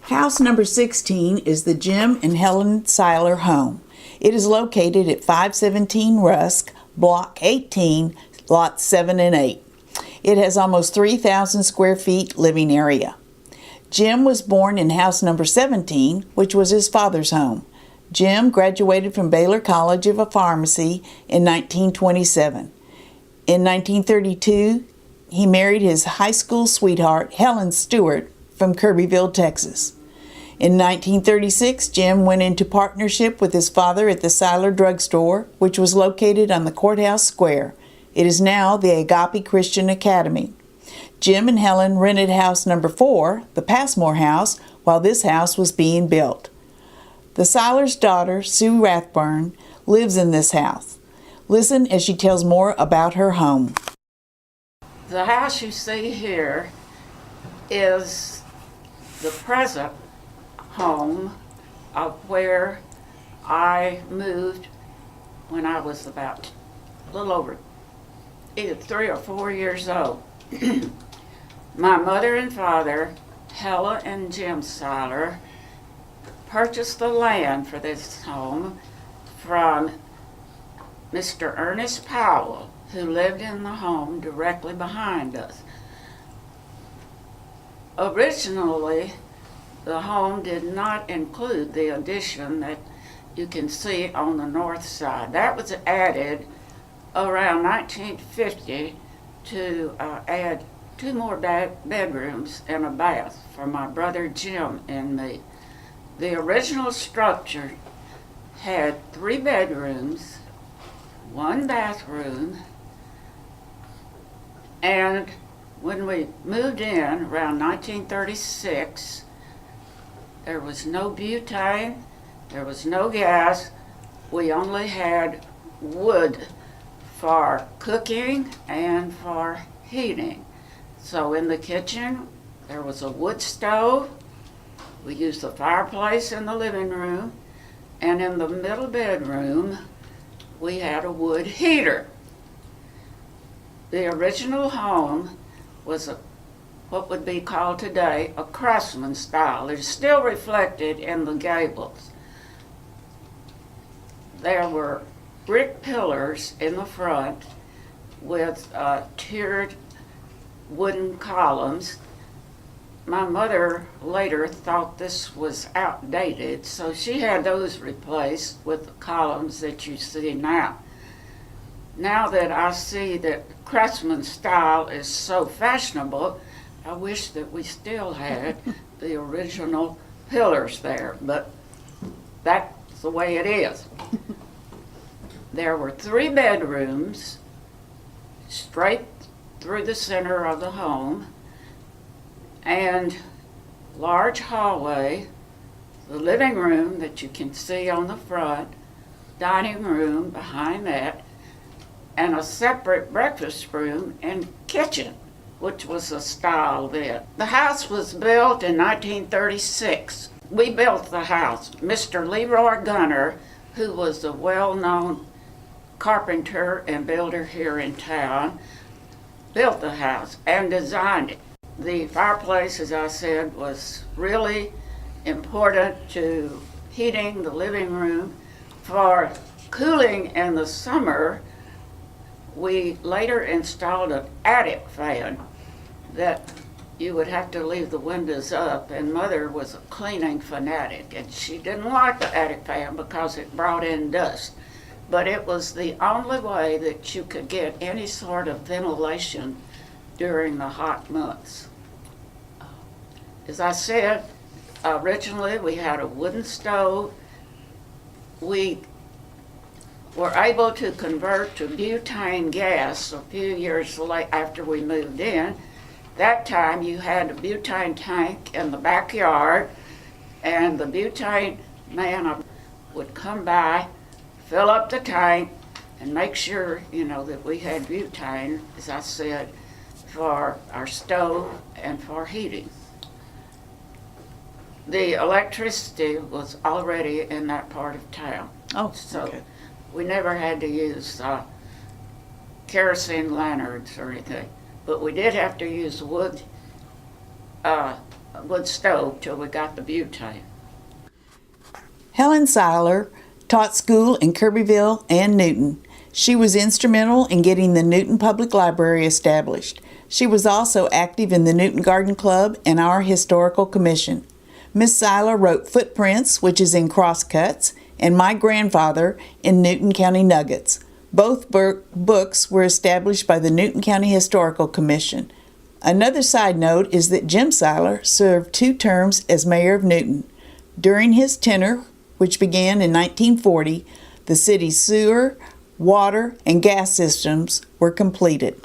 House number 16 is the Jim and Helen Syler home. It is located at 517 Rusk, Block 18, Lots 7 and 8. It has almost 3,000 square feet living area. Jim was born in house number 17, which was his father's home. Jim graduated from Baylor College of Pharmacy in 1927. In 1932, he married his high school sweetheart, Helen Stewart, from Kirbyville, Texas. In 1936, Jim went into partnership with his father at the Syler drugstore, which was located on the Courthouse Square. It is now the Agape Christian Academy. Jim and Helen rented house number 4, the Passmore House, while this house was being built. The Syler's daughter, Sue Rathburn, lives in this house. Listen as she tells more about her home. The house you see here is the present home of where I moved when I was about a little over either 3 or 4 years old. My mother and father, Helen and Jim Syler, purchased the land for this home from Mr. Ernest Powell, who lived in the home directly behind us. Originally, the home did not include the addition that you can see on the north side. That was added around 1950 to add 2 more bedrooms and a bath for my brother Jim and me. The original structure had 3 bedrooms, 1 bathroom, and when we moved in around 1936, there was no butane, there was no gas. We only had wood for cooking and for heating. So in the kitchen, there was a wood stove. We used the fireplace in the living room. And in the middle bedroom, we had a wood heater. The original home was what would be called today a craftsman style. It is still reflected in the gables. There were brick pillars in the front with tiered wooden columns. My mother later thought this was outdated, so she had those replaced with the columns that you see now. Now that I see that craftsman style is so fashionable, I wish that we still had the original pillars there, but that's the way it is. There were 3 bedrooms straight through the center of the home, and large hallway, the living room that you can see on the front, dining room behind that, and a separate breakfast room and kitchen, which was a style then. The house was built in 1936. We built the house. Mr. Leroy Gunner, who was a well-known carpenter and builder here in town, built the house and designed it. The fireplace, as I said, was really important to heating the living room. For cooling in the summer, we later installed an attic fan that you would have to leave the windows up, and Mother was a cleaning fanatic, and she didn't like the attic fan because it brought in dust. But it was the only way that you could get any sort of ventilation during the hot months. As I said, originally we had a wooden stove. We were able to convert to butane gas a few years after we moved in. That time you had a butane tank in the backyard, and the butane man would come by, fill up the tank, and make sure, that we had butane, as I said, for our stove and for heating. The electricity was already in that part of town. Oh, so okay. we never had to use kerosene lanterns or anything. But we did have to use wood wood stove till we got the butane. Helen Syler taught school in Kirbyville and Newton. She was instrumental in getting the Newton Public Library established. She was also active in the Newton Garden Club and our Historical Commission. Miss Syler wrote Footprints, which is in Crosscuts, and My Grandfather in Newton County Nuggets. Both books were established by the Newton County Historical Commission. Another side note is that Jim Syler served 2 terms as mayor of Newton. During his tenure, which began in 1940, the city's sewer, water, and gas systems were completed.